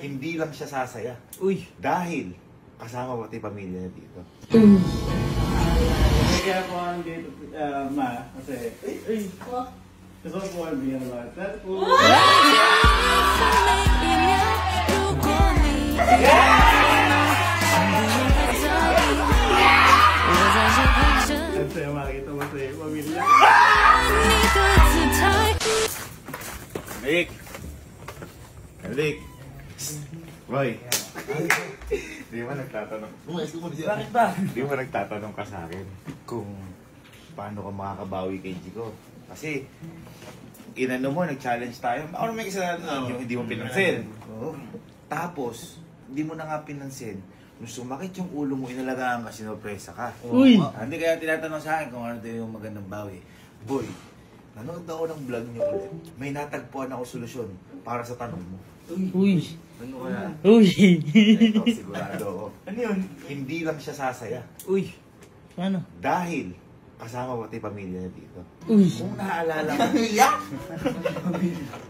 Hindi lang siya sasaya. Uy. Dahil kasama pati pamilya niya dito. Kaya po ang dito, ma, kasi, gusto ko po ang bigyan ng lahat. That's cool. At sa'yo makikita mo sa'yo, pamilya. Rick! Rick! Boy! Di ba nagtatanong? Bakit ba? Di ba nagtatanong ka sa akin kung paano ka makakabawi kay Jico? Kasi, inano mo, nag-challenge tayo. Ako naman kasalanan yung hindi mo pinansin. Tapos, hindi mo na nga pinansin. Nung sumakit yung ulo mo, inalagaan ka, sinurpresa ka. Uy! Hindi kaya tinatanong sa akin kung ano din yung magandang bawi. Boy, nanood ako ng vlog niyo ulit. May natagpuan ako solusyon para sa tanong mo. Uy! Ano kaya? Uy! Ito, sigurado ako. Ano yun? Hindi lang siya sasaya. Uy! Ano? Dahil kasama pati pamilya niya dito. Uy! Kung naalala mo,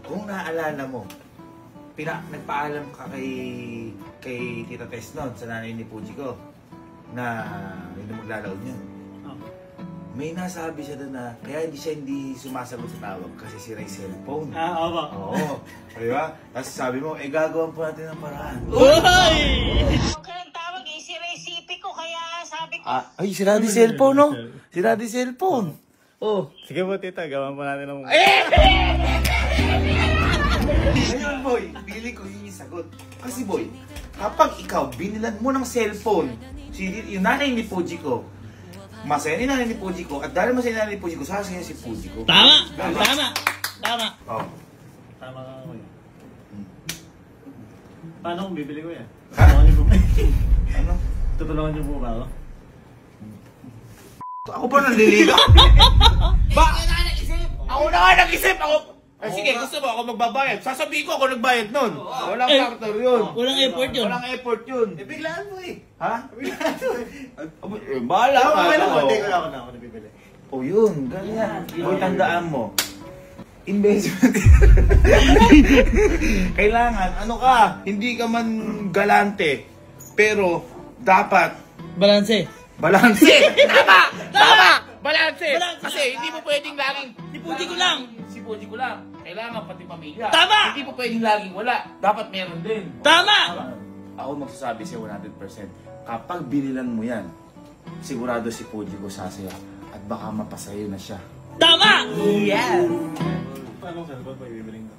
kung naalala mo, nagpaalam ka kay Tita Tess noon sa nanay ni Puji ko na yun ang maglalaon niya. May nasabi siya doon na kaya hindi sumasagot sa tawag kasi sira yung cellphone. Opo. Oo. Di ba? Tapos sabi mo, gagawin po natin ng paraan. Uy! Kaya tawag eh, si recipe ko, kaya sabi ko. Ay, sira di cellphone, no? Sira di cellphone. Oh! Sige po, tita, gawan po natin ng... Ngayon, boy, pili ko yun yung sagot. Kasi, boy, kapag ikaw binilan mo ng cellphone, yung nanay ni Puji ko, masaya ni nanay ni Puji ko, at dahil masaya ni nanay ni Puji ko, sasaya si Puji ko. Tama! Tama! Tama! Oh. Tama ka ako eh. Paano kung bibili ko yan? Ha? Tutulungan niyo po ba? Ano? Tutulungan niyo po ba ako? Ako ba naliligaw? Ba? Ako na nga nag-isip! Ako... sige, gusto mo ako magbabayad. Sasabihin ko ako nagbayad nun. Walang factor yun. Walang effort yun. Walang effort yun. Biglaan mo eh. Ha? Bahala ka. Wala ko, hindi ko na ako nabibili. O yun, ganyan. Boy, tandaan mo. Investment. Kailangan, ano ka, hindi ka man galante. Pero, dapat, Balanse! balanse! Tama! Tama! Balanse! Balanse. Kasi hindi mo pwedeng laging, Si Puji ko lang! si Puji ko lang. Kailangan pati pamilya. Tama! Hindi mo pwedeng laging wala. Dapat meron din. Tama! Ako magsasabi sa'yo 100%. Kapag binilan mo yan, sigurado si Puji ko sasaya. At baka mapasayo na siya. Tama! Yes! Anong cellphone po ibibiling ko?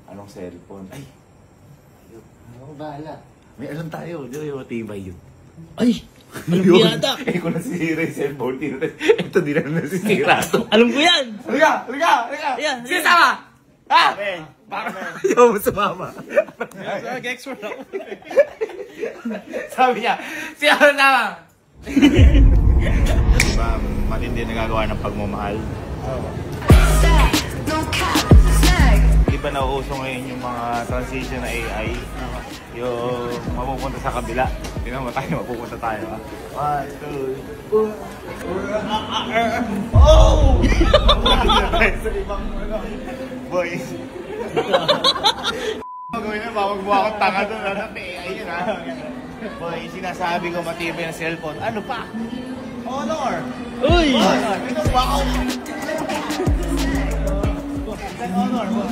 Anong cellphone? Ay, Ako bahala. may alam tayo. Di ba matibay yun? Ay! Malaki yata! Kung nasisira yung cellphone, ito din na nasisira to. Alam ko yan! Halika! Halika! Halika! Yan! Sige, sama! Ha? Baka ayaw mo sumama. Nag-expert ako. Sabi niya, siya na sama! Diba, matindi nagagawa ng pagmamahal. Di ba nauuso ngayon yung mga transition na AI? Yung mapupunta sa kabila. Tingnan mo tayo, mapupunta tayo ha. 1, 2, 3. Oh! Sa ibang ano. Boy. Gawin na, mapagbuha akong tanga doon. Ano, AI yun ha. Boy, sinasabi ko matibay ng cellphone. Ano pa? Honor! Uy! Honor! Ito, wow! Honor, boss.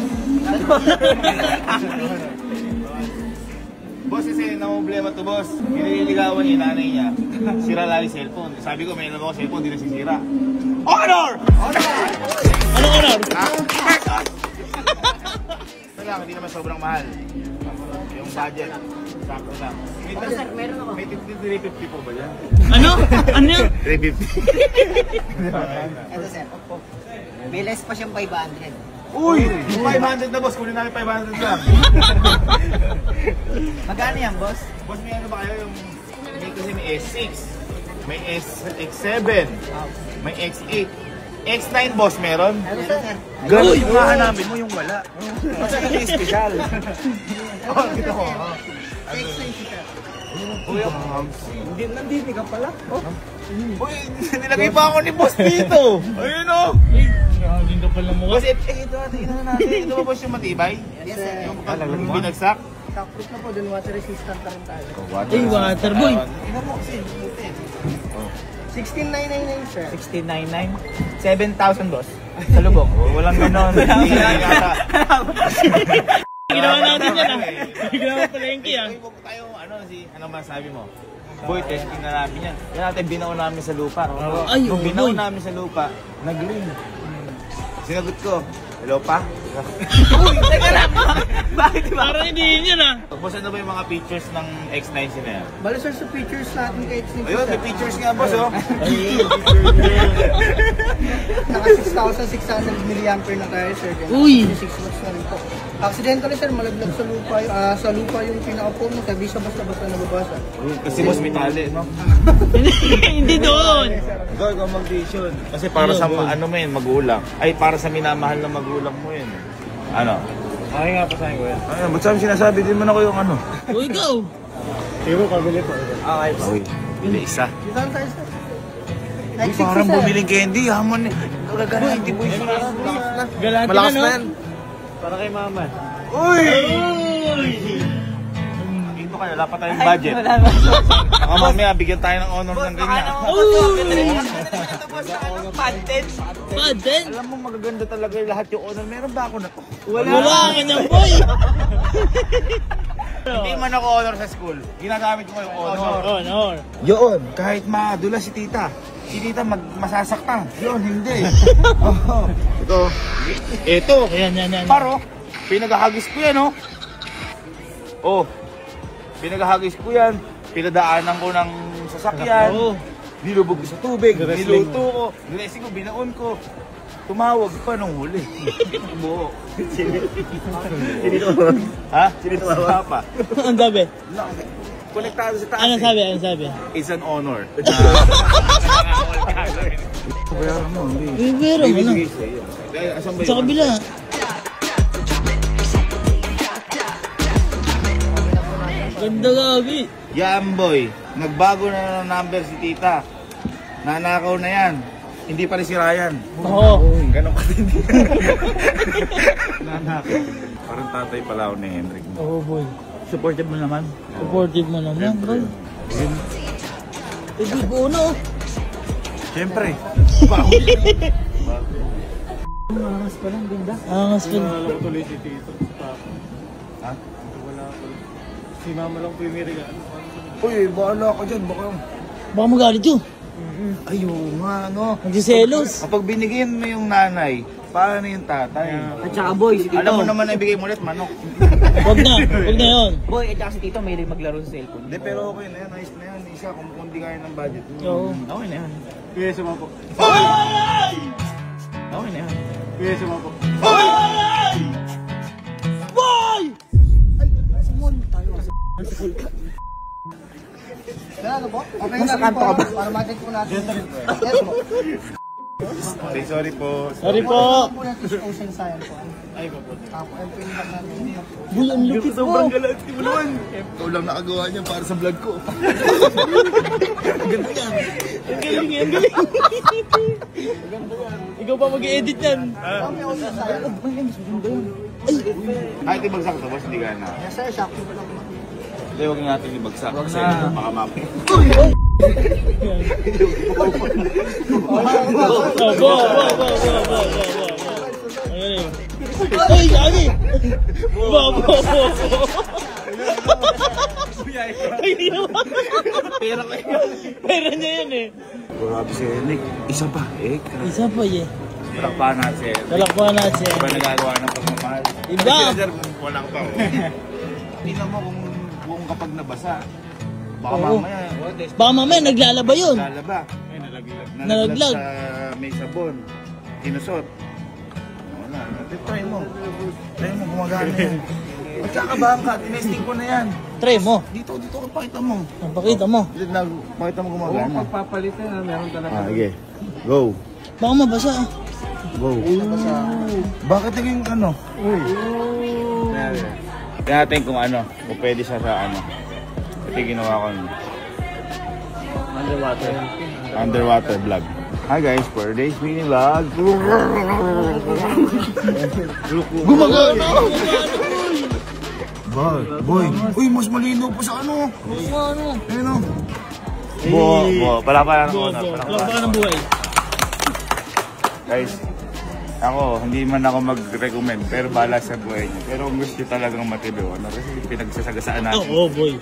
Boss, kasi namumblema to, boss. Nililigawan yung nanay niya. Sira lang yung cellphone. Sabi ko, may alam ako cellphone, di nasisira. Honor! Honor! Ano honor? Ha? Ito lang, hindi naman sobrang mahal. Yung budget, sakto lang. Sir, meron ako. May 350 po ba yan? Ano? Ano yun? 350. Ito sir, may less pa siyang 500. Uy! Yung 500 na, boss. Kunin namin 500 lang. Magkano yan, boss? Boss, may ano ba kayo yung... May kasi may S6, may X7, may X8. X9, boss, meron? Ano sir? Ganun yung hahanapin mo yung wala. Kasi kasi special. Oh, dito ko. Uy, Nandito ka pala. uy, nilagay pa ako ni boss dito. Ayun o. Ganda pala mo. Boss, ito natin, ito ba boss yung matibay? Yes sir. Yung binagsak? shockproof na po, dun water resistant na rin tayo. Ay, water boy. Ina mo kasi, buti. Oh. 16,999 sir. 1699. 7,000 boss. Sa lubog. Walang ganon. Ginawa natin yan ah. Ginawa pala yung key ah. Huwag tayo, ano masabi mo? Boy, testing na namin yan. Yan natin, binaw namin sa lupa. Ay, Nung oh, binaw boy. namin sa lupa, nag-ring. Sinagot ko, hello pa? Uy, teka lang. Bakit ba? Parang hindi yun yan ah. Boss, ano ba yung mga features ng X90 na yan? Bali sir, sa features natin kay X90 Ayun, may features nga, boss, oh. naka 6,600 mAh na tayo sir. Uy! 6 watts na rin po. Accidentally sir, malaglag sa lupa, yung pinaka-phone mo, sabi siya basta-basta nababasa. Kasi boss, may tali, no? Hindi doon. Ikaw, ikaw mag-vision. Kasi para sa, ano mo yun, magulang. Ay, para sa minamahal na magulang mo yun. Ano? Okay nga pa sa akin ko yan. Ano, ba't sabi sinasabi? Din mo na ko yung ano? O ikaw. Sige po, pabili po. Okay. Uy, bili isa. Saan tayo sir? Uy, parang bumiling candy, hamon. Gagana, hindi boy. Galante Malakas na na no? yan. Para kay mama. Uy! Uy! Dito kayo, wala pa tayong budget. Baka mamaya, bigyan tayo ng honor ng ganyan. Patent. Paden. Alam mo, magaganda talaga yung lahat yung honor. Meron ba ako na to? Wala ka niyang boy. Hindi man ako honor sa school. Ginagamit ko yung honor. Honor. Yun, kahit madula si tita. Si tita masasaktan. Yun, hindi. Oh, ito. Yan. Paro, pinagahagis ko yan, oh. Oh, pinagahagis ko yan. Pinadaanan ko ng sasakyan. Oo. Nilubog ko sa tubig. Niluto ko. Niresing ko, binaon ko. Tumawag pa nung huli. Buo. Ha? Sino pa? Ang sabi? Konektado sa taas. Ano sabi? Ano sabi? It's an honor. Bayaran mo, hindi. Pero ano? Bibigay sa'yo. Asan ba yun? Sa kabila. Ganda gabi. Yan boy, nagbago na ng number si tita. Nanakaw na yan. Hindi pa rin si Ryan. Oo. Ganon ka din. Nanakaw. Parang tatay pala ako ni Henrik. Oo boy. Supportive mo naman. Supportive mo naman boy. Eh di ko no. Siyempre. Angas pa lang, ganda. Angas ka. Wala ko tuloy si Tito. Si Papa. Ha? Wala ko. Si Mama lang po yung may regalo. Uy, bahala ka dyan. Baka magalit yun. Ayun nga, no. Magsiselos. Kapag binigyan mo yung nanay, paano yung tatay? At saka boy, si Tito. Alam mo naman na ibigay mo ulit, manok. Wag na yun. Boy, at saka si Tito may maglaro sa cellphone. Hindi, pero okay na yan. Nice na yan. Isa, kung hindi kaya ng budget mo. Oo. Okay na yan. Kuya, suma po. Okay na yan. Kuya, suma po. Ano po? Okay na rin po. Para ma-check po natin. Yes po. Sorry po. Sorry po. Po natin sa Ocean Science po. Ay, po po. Ako, ayun po yung bag namin. Boy, ang lupit mo. Sobrang galante mo naman. Ikaw lang nakagawa niya para sa vlog ko. Ang galing, ang galing. Ikaw pa mag-i-edit yan. Kami Ocean Science. Ay, ito bagsak to, boss. Hindi ka na. Yes sir, shock po lang. Hindi, huwag natin ibagsak. Kasi baka mapi. Ay, gagi! Bo! Pera niya yan eh. Grabe si Henrik. Isa pa, eh. Isa pa eh. Talakpahan natin. Talakpan natin. Iba nagagawa ng pagmamahal. Iba. Kasi sir, wala ko pa. Tingnan mo kung kapag nabasa. Baka Oo. mamaya. Baka mamaya naglalaba yun. Lalaba. Ay, nalaglag. Nalaglag. Sa may sabon. Kinusot. Wala. Try mo. Try mo gumagana yan. Magkakabahan ka. Tinesting ko na yan. Try mo. Dito ka. Pakita mo. Pakita mo. Pakita mo gumagana. Pagpapalitan na meron talaga. Sige. Go. Baka mabasa. Go. Bakit naging ano? Tingnan natin kung ano. Kung pwede siya sa ano. Ito yung ginawa ko. Underwater vlog. Hi guys, for today's mini vlog. Gumagana! Boy. Uy, mas malinaw pa sa ano. Ano? Ayun o. Bo. Pala ng honor. Pala ng buhay. Guys, ako, hindi man ako mag-recommend, pero bala sa buhay niyo. Pero kung gusto nyo talagang matibay, ano, kasi pinagsasagasaan natin. Oo, boy.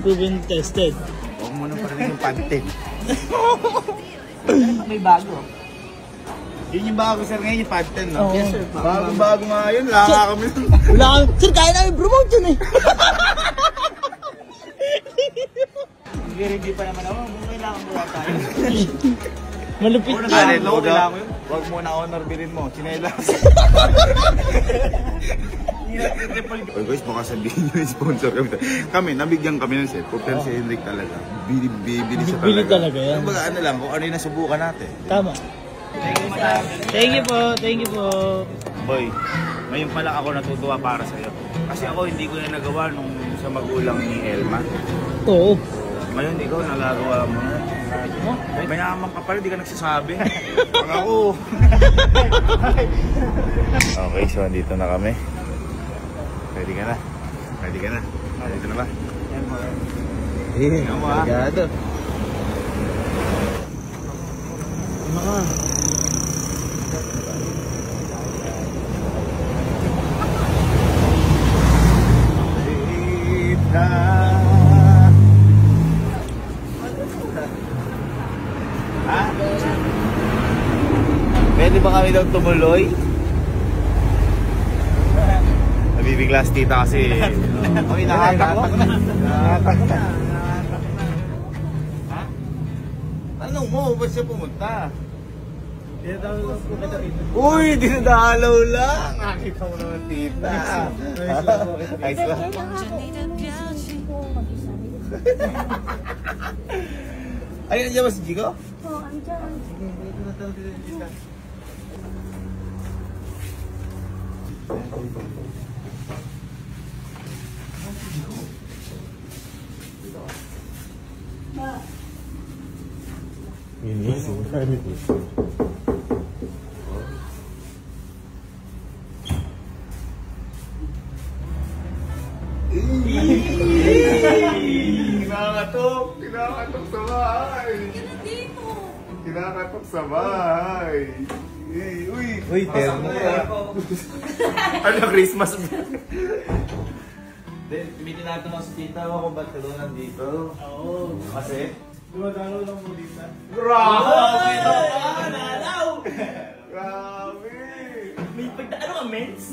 Proven tested. Huwag mo nang parinig yung pantin. May bago. Yun yung bago, sir, ngayon yung pantin, no? Yes, sir. Bago nga yun, laka kami. Wala kami. Sir, kaya namin promote yun eh. Hindi pa naman ako. Kailangan mo tayo. Malupit Ano, yan. Huwag mo na honor bilin mo, chinelas. Oy guys, baka sabihin nyo yung sponsor kami. Kami, nabigyan kami ng set. Pero si Henrik talaga, bibili siya talaga. Bibili talaga yan. Kumbaga ano lang, kung ano yung nasubukan natin. Tama. Thank you po. Thank you po. Boy, ngayon pala ako natutuwa para sa'yo. Kasi ako hindi ko na nagawa nung sa magulang ni Elma. Oo. Ngayon ikaw nagagawa mo na. Mayaman ka pala, di ka nagsasabi. Pag ako. Okay, so andito na kami. Ready ka na? Ready ka na? Ready na ba? Tingnan mo ha. Gado. Ha? Pwede ba kami daw tumuloy? Nabibigla si tita kasi. Kami nakatak na. Nakatak na. Ha? Tanong mo, ba't siya pumunta? Uy, dinadalaw lang. Nakita mo naman tita. Ayos lang. Ayun, nandiyan ba si Jigo? Oo, andyan. Kinakatok sa bahay. Kinakatok sa bahay. Uy, termo ka. Ano, Christmas? May tinatanong si tita mo kung ba't ka doon nandito. Oo. Kasi? Dumadalo lang mo dito. Grabe! Nalaw! Grabe! May pagdaan ka, mens?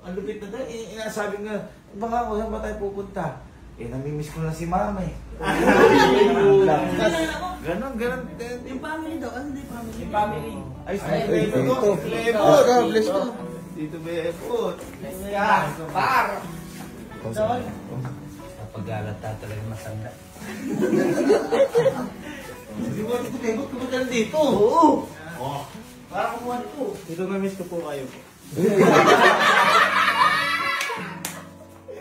Ang lupit na doon, inasabi nga, baka ako saan ba tayo pupunta? Eh, namimiss ko na si mama eh. Ganon. Yung family daw, ano yung family? Yung family. Ay, Tito Bebot. Bless ko. Tito Bebot. Yan, par. Pag-alata talaga masanda. Hindi mo, Tito Bebot, kumunta na dito. Oo. Para kumuha nito. Ito na-miss ko po kayo po.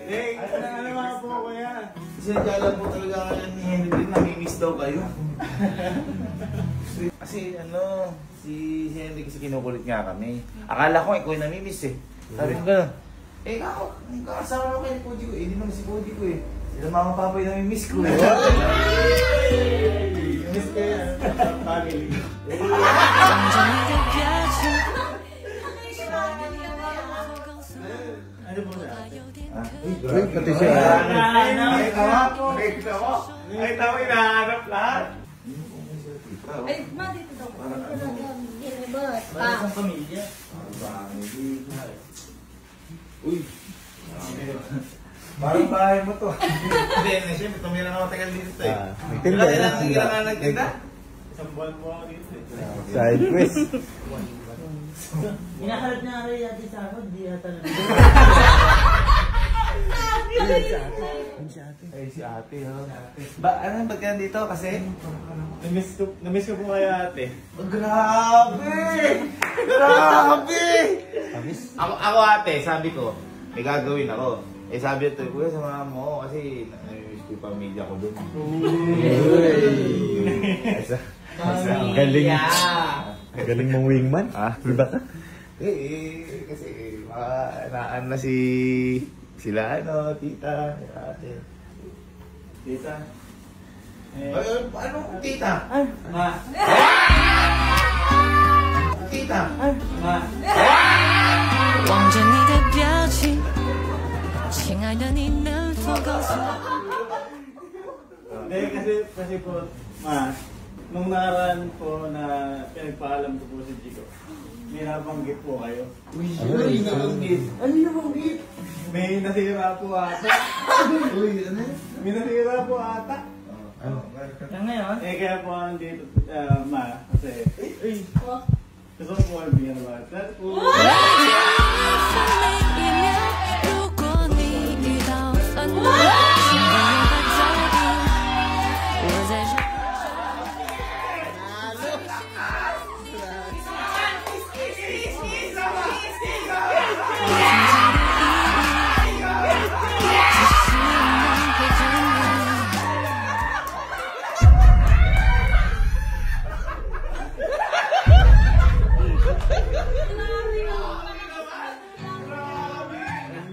Hey, Ano nga po ko yan? sinadyalan po talaga kayo ni Henry, namimiss daw kayo. Kasi ano, si Henry kasi kinukulit nga kami. Akala ko ikaw yung namimiss eh. Sabi ko gano'n, eh ako, kasama naman kayo ni Pudi ko. Eh, di naman si Pudi ko eh. Sila mama papa yung namimiss ko eh. Miss ko yan. Family. Ano po siya? Uy, pati siya. Ay, tawa, hinahanap lahat. Ay, ma, dito daw. Ginibot. Parang sa pamilya. Uy. Parang bahay mo to. Hindi, siyempre, tumira na matagal dito eh. Ilan nga nagtinda? Isang buwan po ako dito eh. Side quest. Hinaharap niya nga rin yati sa ako, di yata na. Ay, si ate, ha? Ba't ka nandito? Kasi? Na-miss ko po kayo ate. Oh, grabe! Grabe! Ako ate, sabi ko, may gagawin ako. Eh sabi ito, kuya, samahan mo ako kasi nami-miss ko yung pamilya ko doon. Galing. Galing mong wingman. Ah? Diba ka? Kasi naan na sila tita, ate. Tita. Ano tita? Ma. Tita. Ma. 望着你的表情，亲爱的，你能否告诉我？ Hindi, kasi po, ma, nung nakaraan po na pinagpaalam ko po si Chico, may nabanggit po kayo. Ano yung nabanggit? Ano yung nabanggit? May nasira po ata. May nasira po ata. Ngayon? Kaya po andito, ma, kasi, gusto ko po bigyan ng bata. 每一秒，如果你遇到烦恼，请不用再在意，我在这。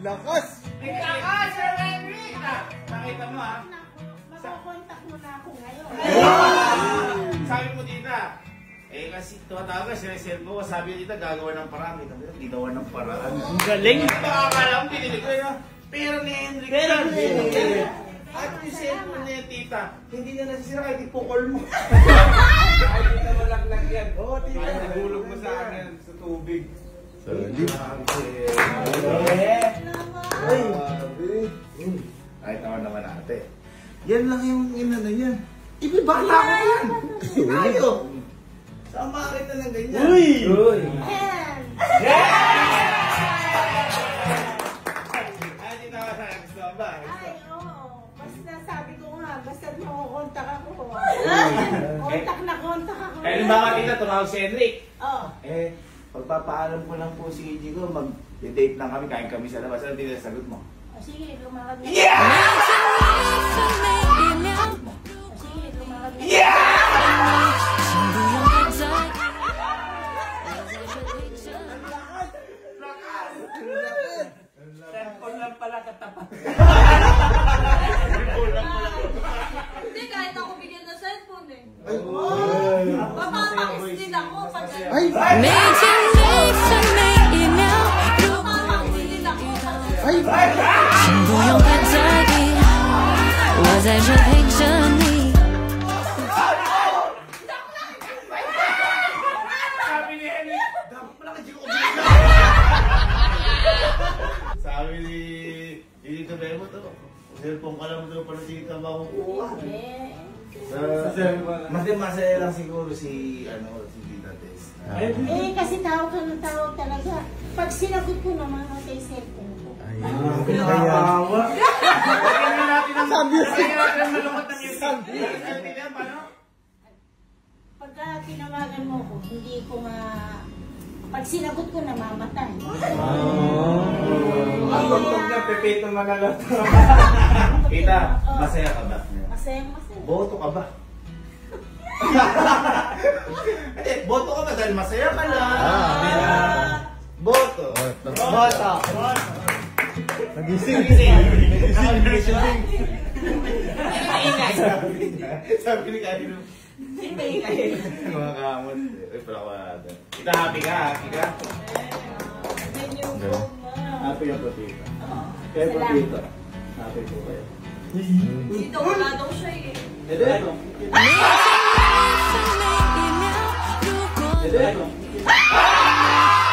Lakas! Nakita mo ha? Makakontak mo na ako ngayon. Sabi mo tita, kasi tumatawag ka, sineselfo ko, sabi tita, gagawa ng paraan. Ginawa ng paraan. Ang galing. Akala mo, pinilig ko yun. Pero ni Henrik, Pero ni Henrik. At yung cellphone niya, tita, hindi na nasisira kahit ipukol mo. Kahit hindi na malaglag yan. Oo, tita. Nagulog mo sa akin sa tubig. Ay, naman ate. Yan lang yung inano yan. Ibibala ko yan. Tayo. Sama kita ng ganyan. Uy! Ay, tita ka sa gusto ka ba? Ay, oo. Basta sabi ko nga, basta makukontak ako. Kontak na kontak ako. Eh, ba tita, tumawag si Henrik. Oo. Pagpapaalam ko lang po si Jigo, mag-date lang kami, kain kami sa labas. Ano tita, sagot mo? O, sige, lumakad na. 每一秒， O, sige, lumakad na. 请不用再在意，我在这里等你。 Cellphone lang pala katapat. Hindi, kahit ako bigyan ng cellphone eh. Ay, Papapakis din ako pag 每天每分每一秒，如果 papapakis din ako pag 请不用太在意，我在这陪着你。 sabi ni Henrik, dapat pala ka Jigo sabi ni Tito Bebo to, cellphone ka lang daw pala si Tita makukuha. Masaya lang siguro si Tita Tess. kasi tawag ka ng tawag talaga. Pag sinagot ko naman ako kay cellphone ko. Pinakawa. Lagyan natin ang malungkot ng music. Ano nila, paano? Pagka tinawagan mo ko, hindi ko pag sinagot ko, namamatay. Ang tugtog niya, Pepito Manalo. Tita, masaya ka ba? Masayang masaya. Boto ka ba? Hindi, boto ka ba dahil masaya ka lang? Boto. Boto. Nagising. Sabi ni Kanino. Mga kamot. Ay, pala ko natin. Kita, happy ka, happy ka. Happy ka po, tita. Kaya po, tita. Happy po kayo. Dito, wala daw siya eh. Ito, ito. 每天每一秒，如果 Ito, ito.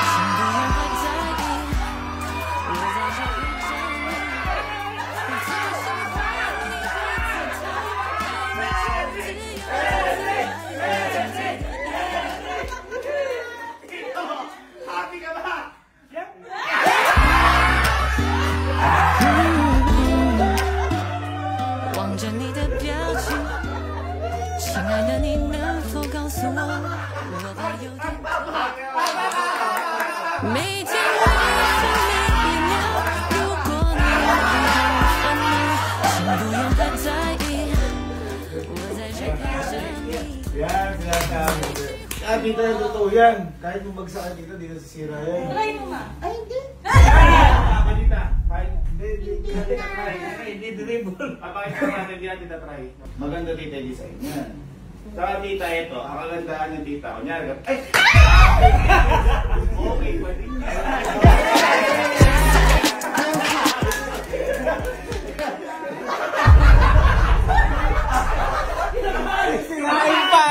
请不用太在意，我在这陪着你。我总是怕你会自讨， Happy ka ba? 望着你的表情，亲爱的，你能否告诉我，我怕有点。tita, totoo yan. Kahit bumagsakan dito, di na sisira yan. Try mo nga. Ay, hindi. Tama dita. Hindi dribble. Papakita natin, hindi natin na-try. Maganda tita yung design yan. Saka tita, ito, ang kagandahan ng tita. Kunyari, ay! Okay, pwede. Sirain pa!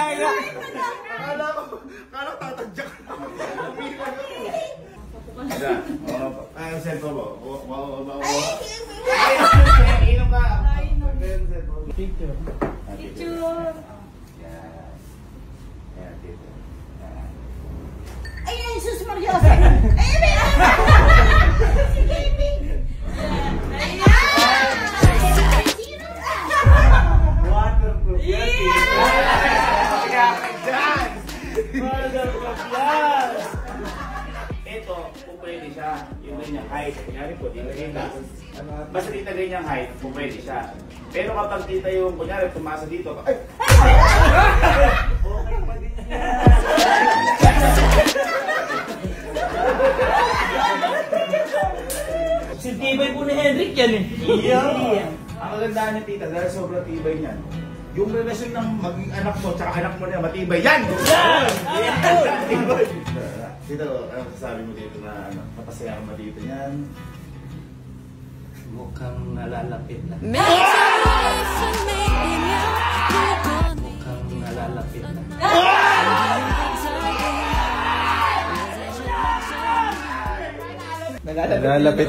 Kala tatadyak na. Kaya ang cellphone mo. Inom ka. Picture. Picture. Yan, tita. Ay, ay, sus Mariosa. Ay, ay, si Gaming. Waterproof yan. Waterproof yan. Ito, kung pwede siya. Yung ganyang height. Kunyari po, dito kita. Basta dito ganyang height, kung pwede siya. Pero kapag tita yung, kunyari, tumasa dito. Ay! Okay pa din yan. Sintibay po ni Henrik yan eh. Yeah. Ang kagandahan niya tita, dahil sobrang tibay niyan. Yung relasyon ng maging anak mo tsaka anak mo na matibay, yan! Yan! Tibay! Dito, ano sasabi mo dito na ano, napasaya ka mo dito yan? Mukhang nalalapit na. Mukhang nalalapit na. Nalalapit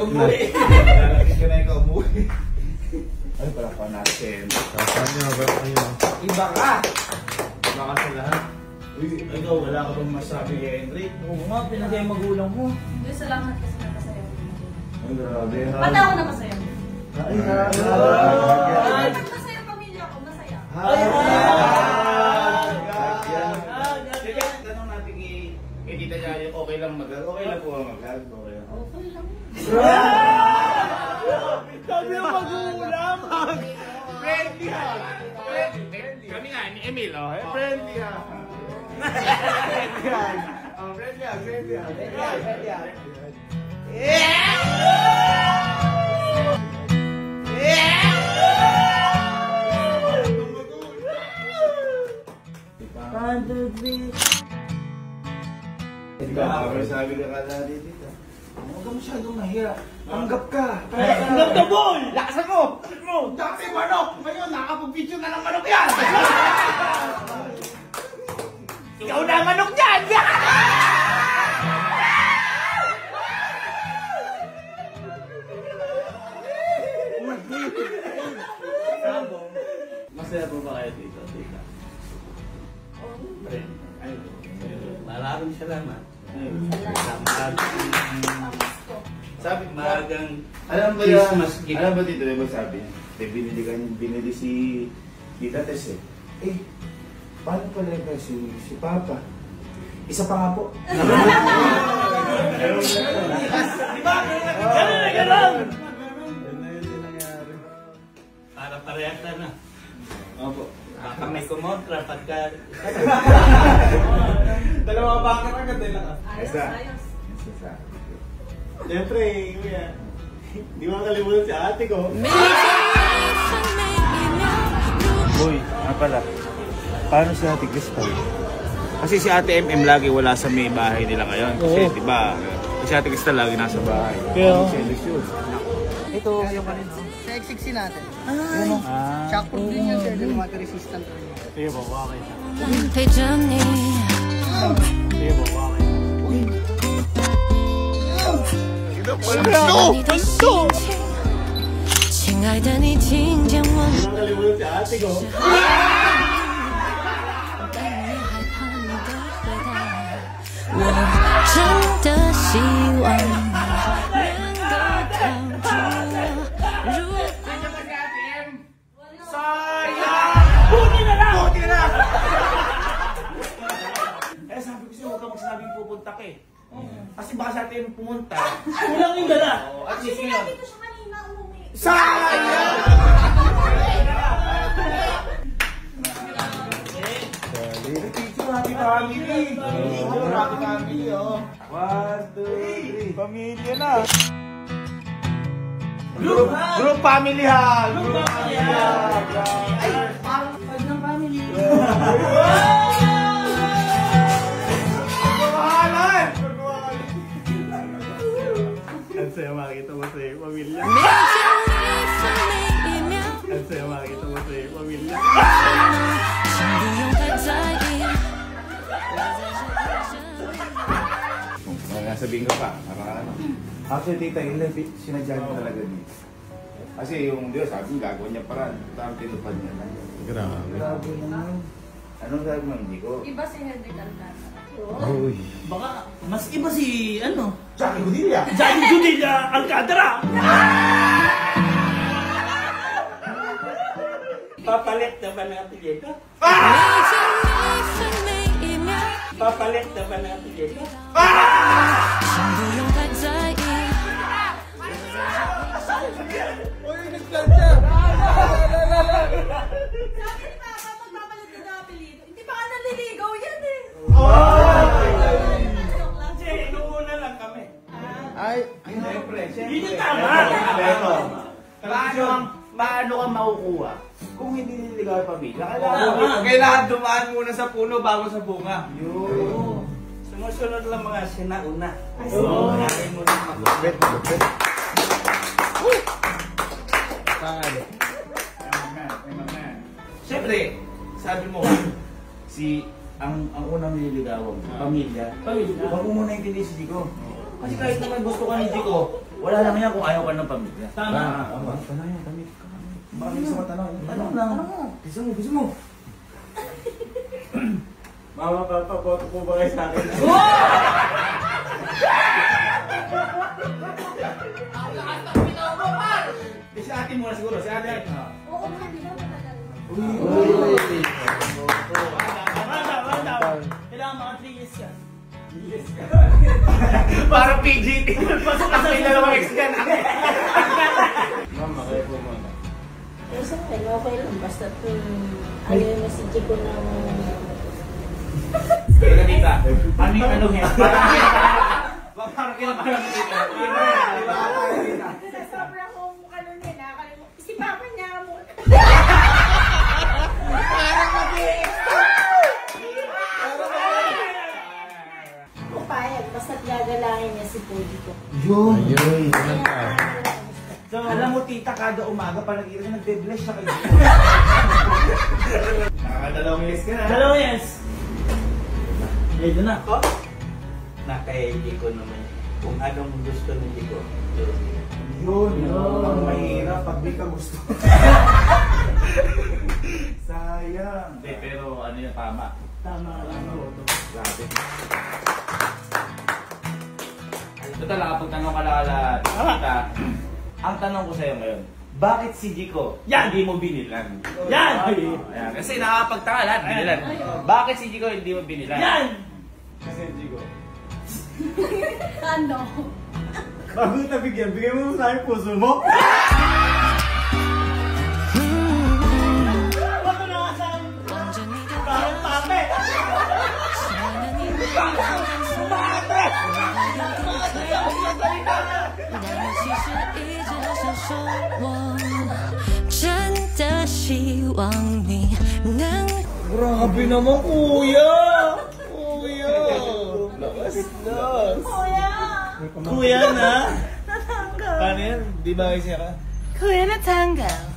na. Nalalapit ka na ikaw umuwi. Ay, pala pa natin. Iba ka! Iba ka sa lahat. Uy, ikaw, wala ka bang masabi kay Henrik? Oo nga, pinagay magulang mo. Hindi, salamat kasi napasaya ko. Ay, grabe ha. Pati ako napasaya. Ay, Pag masaya pamilya ko, masaya. Sige, tanong natin kay Tita Yaya, okay lang mag-hug? Okay lang po ang mag-hug? Okay lang. Okay lang. Sabi yung magulang! Friendly ha! Kami nga, ni Emil, oh. Friendly ha! Friendly ha! Friendly ha! Friendly ha! Friendly ha! Sabi ka kada dito. Huwag ka masyadong mahiya. Tanggap ka. Tanggap ka, boy! Lakasan mo! Dati manok! Ngayon, nakapag-video na ng manok yan! Ikaw na manok dyan! Masaya po ba kayo dito, tita? Ay, maraming salamat. Salamat. Sabi Magang alam ba Christmas yan? gift. Alam ba dito yung sabi? Binili si Tita Tess eh. Paano pala yung si Papa? Isa pa nga po. Ganun! Para parehas na. Opo. Baka may kumontra pagka... Dalawa bakit agad din lang. Ayos, ayos. Siyempre, kuya. Di mo makalimutan si ate ko. Boy, nga pala. Paano si Ate Crystal? Kasi si Ate MM lagi wala sa may bahay nila ngayon. Kasi Oo. diba, si Ate Crystal lagi nasa bahay. Kaya, Ito, Sa X60 natin. Shockproof din yan, sir. Din water resistant rin. sige po, bakit? 陪着你， Sige po, bakit? 想着你的心情，亲爱的，你听见我吗？ Nakalimutan si ate ko. 但你害怕你的回答，我真的希望你能够靠住我。如果 Buti na lang! Buti na! Eh, sabi ko sa'yo, huwag ka magsasabing pupunta ka eh. Kasi baka sa atin pumunta. Kulang yung dala! At Kasi least sinabi ngayon. ko siya kanina umuwi. Sayang! Picture, happy family. Happy family, oh. 1, 2, 3. Pamilya na. Group family ha. Group family ha. Ay, parang pag ng family. Pagmahalan! Ang saya makita mo sa pamilya. Ang saya makita mo sa pamilya. Sabihin ko pa, ano. Actually, Tita Ila, sinadya ko talaga dito. Kasi yung Diyos, sabi niya, gagawin niya parang tamang tinupad niya na. Grabe naman. Anong gagawin hindi ko? Iba si Henry Cantata. Uy. Baka mas iba si ano? Jackie Budilla! Jackie Budilla Alcantara! Papalit na ba ng apelyido? Papalit na ba ng apelyido? Uy, nagplantya! Sabi ni Papa, magpapalit ka ng apelido. Hindi pa ka naliligaw yan eh. Kasi inuuna lang kami. Ay, Siyempre. Yun yung tama! Pero, paano ka makukuha kung hindi nililigaw ang pamilya? Kailangan dumaan muna sa puno bago sa bunga. Yun. Sumusunod lang mga sinauna. Kaya mo lang Lupit, lupit. Siyempre, sabi mo, ang unang nililigawan mo, pamilya. Huwag mo muna intindihin si Jico. Kasi kahit naman gusto ka ni Jico, wala lang yan kung ayaw ka ng pamilya. Tama. Tanong yan, kami. Bakit gusto ka tanong? Tanong lang. Gusto mo. Mama, Papa, boto po ba kayo sa akin? Si ate muna siguro, si ate. Oo nga, di ba matagal? Kailangan mga 3 years yan. Parang PGT. Pasok ka sa ilalawang ex ka na. Mama, kayo po muna. Eh, sa akin, okay lang. Basta ayaw na si Chico ng... Kaya tita, ano yung ano yan? Parang kinabahan si tita. Sobra kong ano niya, nakakalimutan. Si Papa niya mo. Pupayag, basta't gagalangin niya si Pudi ko. Yun. So, alam mo tita, kada umaga pa nag-iira nagbe-bless siya kayo. Nakakadalawang yes ka na. 2 years! Ito na. Nakaili ko naman kung anong gusto ni Jico. Yun. Ang mahirap pag di ka gusto. Sayang. Hindi, pero ano yung tama? Tama lang. Grabe. Total, nakapagtanong ka lang tita. Ang tanong ko sa'yo ngayon, bakit si Jico hindi mo binilan? Yan! Ayan, kasi nakapagtaka lahat, binilan. Bakit si Jico hindi mo binilan? Yan! Kasi Jico. Ano? Bago kita bigyan, bigyan mo sa akin puso mo. Bago na nga sa parang pape! grabe naman, kuya! Kuya! Lakas. Kuya na! Paano yan? Di ba kasi ka? Kuya na tanggap.